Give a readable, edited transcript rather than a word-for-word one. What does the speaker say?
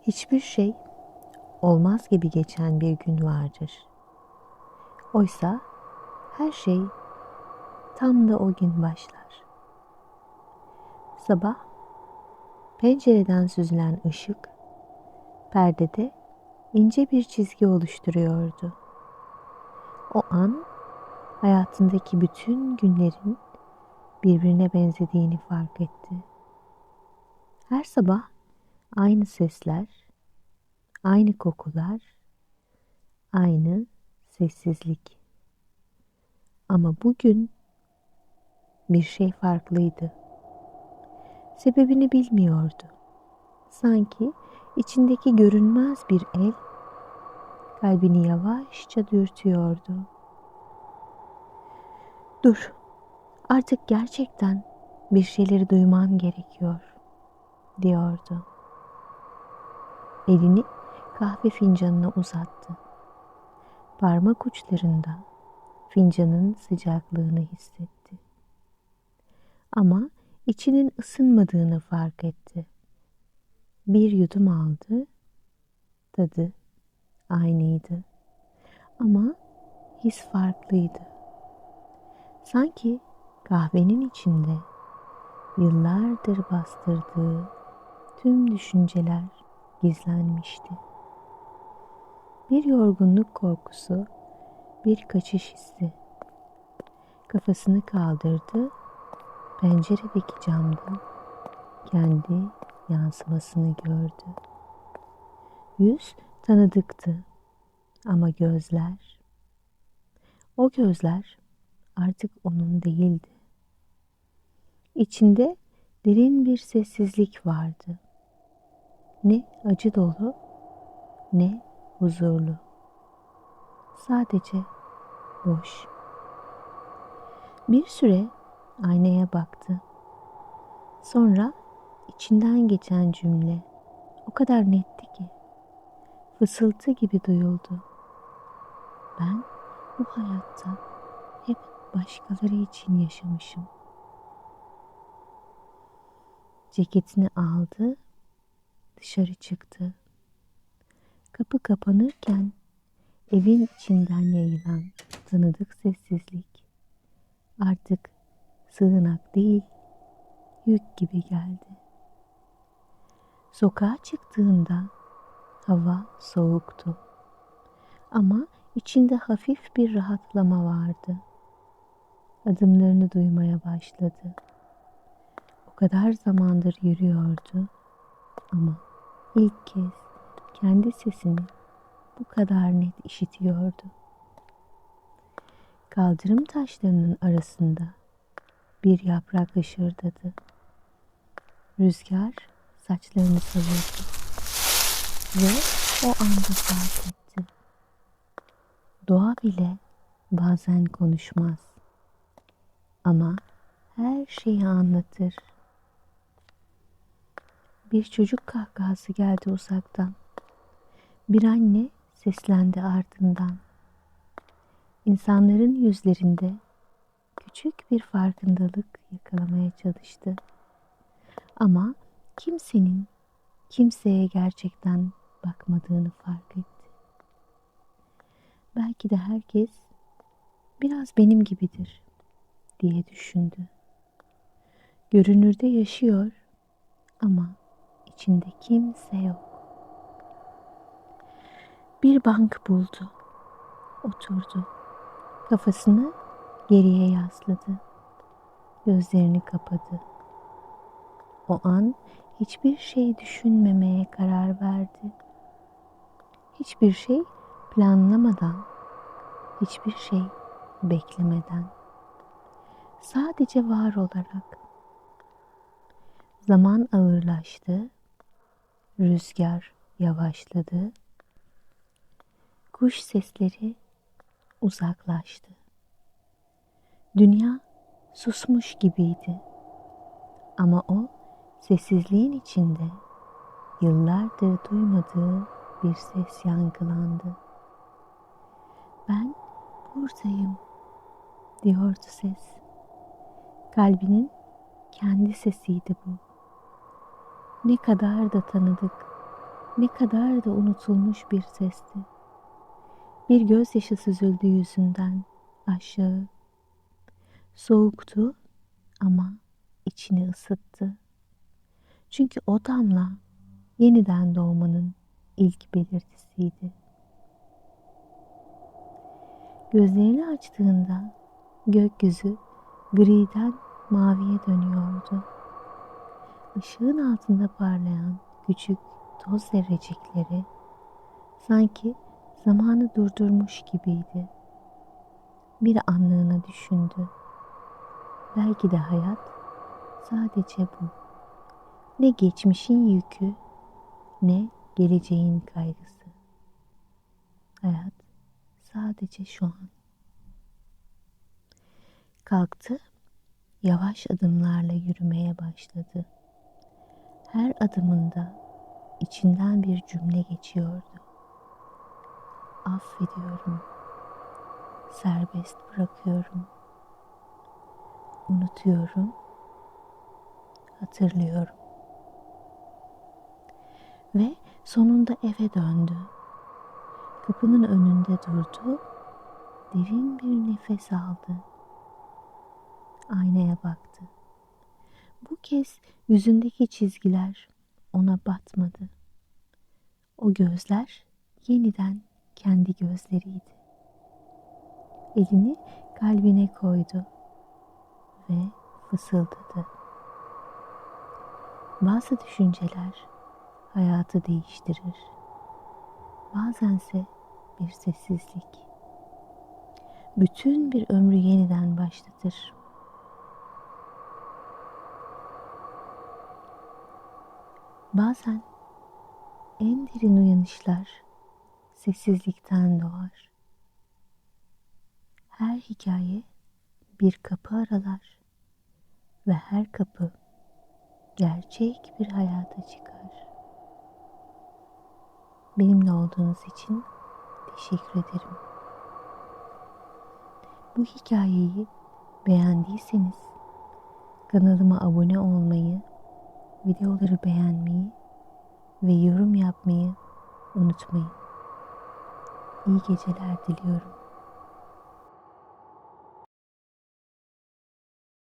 Hiçbir şey olmaz gibi geçen bir gün vardır. Oysa her şey tam da o gün başlar. Sabah pencereden süzülen ışık perdede ince bir çizgi oluşturuyordu. O an hayatındaki bütün günlerin birbirine benzediğini fark etti. Her sabah aynı sesler, aynı kokular, aynı sessizlik. Ama bugün bir şey farklıydı. Sebebini bilmiyordu. Sanki içindeki görünmez bir el kalbini yavaşça dürtüyordu. Dur, artık gerçekten bir şeyleri duyman gerekiyor, diyordu. Elini kahve fincanına uzattı. Parmak uçlarında fincanın sıcaklığını hissetti. Ama içinin ısınmadığını fark etti. Bir yudum aldı, tadı aynıydı. Ama his farklıydı. Sanki kahvenin içinde yıllardır bastırdığı tüm düşünceler gizlenmişti. Bir yorgunluk korkusu, bir kaçış hissi. Kafasını kaldırdı, penceredeki camdan kendi yansımasını gördü. Yüz tanıdıktı ama o gözler artık onun değildi. İçinde derin bir sessizlik vardı. Ne acı dolu, ne huzurlu. Sadece boş. Bir süre aynaya baktı. Sonra içinden geçen cümle o kadar netti ki fısıltı gibi duyuldu. Ben bu hayatta hep başkaları için yaşamışım. Ceketini aldı, dışarı çıktı. Kapı kapanırken evin içinden yayılan tanıdık sessizlik artık sığınak değil, yük gibi geldi. Sokağa çıktığında hava soğuktu ama içinde hafif bir rahatlama vardı. Adımlarını duymaya başladı. O kadar zamandır yürüyordu ama ilk kez kendi sesini bu kadar net işitiyordu. Kaldırım taşlarının arasında bir yaprak ışırdadı. Rüzgar saçlarını savurdu ve o anda fark etti. Doğa bile bazen konuşmaz ama her şeyi anlatır. Bir çocuk kahkahası geldi uzaktan. Bir anne seslendi ardından. İnsanların yüzlerinde küçük bir farkındalık yakalamaya çalıştı. Ama kimsenin kimseye gerçekten bakmadığını fark etti. Belki de herkes biraz benim gibidir diye düşündü. Görünürde yaşıyor ama içinde kimse yok. Bir bank buldu, oturdu. Kafasını geriye yasladı. Gözlerini kapadı. O an hiçbir şey düşünmemeye karar verdi. Hiçbir şey planlamadan, hiçbir şey beklemeden. Sadece var olarak. Zaman ağırlaştı, rüzgar yavaşladı, kuş sesleri uzaklaştı. Dünya susmuş gibiydi ama o sessizliğin içinde yıllardır duymadığı bir ses yankılandı. Ben buradayım, diyordu ses. Kalbinin kendi sesiydi bu. Ne kadar da tanıdık. Ne kadar da unutulmuş bir sesti. Bir gözyaşı süzüldü yüzünden aşağı. Soğuktu ama içini ısıttı. Çünkü o damla yeniden doğmanın ilk belirtisiydi. Gözlerini açtığında gökyüzü griden maviye dönüyordu. Işığın altında parlayan küçük toz zerrecikleri sanki zamanı durdurmuş gibiydi. Bir anlığına düşündü. Belki de hayat sadece bu. Ne geçmişin yükü, ne geleceğin kaygısı. Hayat sadece şu an. Kalktı, yavaş adımlarla yürümeye başladı. Her adımında içinden bir cümle geçiyordu. Affediyorum, serbest bırakıyorum, unutuyorum, hatırlıyorum. Ve sonunda eve döndü. Kapının önünde durdu, derin bir nefes aldı. Aynaya baktı. Bu kez yüzündeki çizgiler ona batmadı. O gözler yeniden kendi gözleriydi. Elini kalbine koydu ve fısıldadı. Bazı düşünceler hayatı değiştirir. Bazense bir sessizlik bütün bir ömrü yeniden başlatır. Bazen en derin uyanışlar sessizlikten doğar. Her hikaye bir kapı aralar ve her kapı gerçek bir hayata çıkar. Benimle olduğunuz için teşekkür ederim. Bu hikayeyi beğendiyseniz kanalıma abone olmayı, videoları beğenmeyi ve yorum yapmayı unutmayın. İyi geceler diliyorum.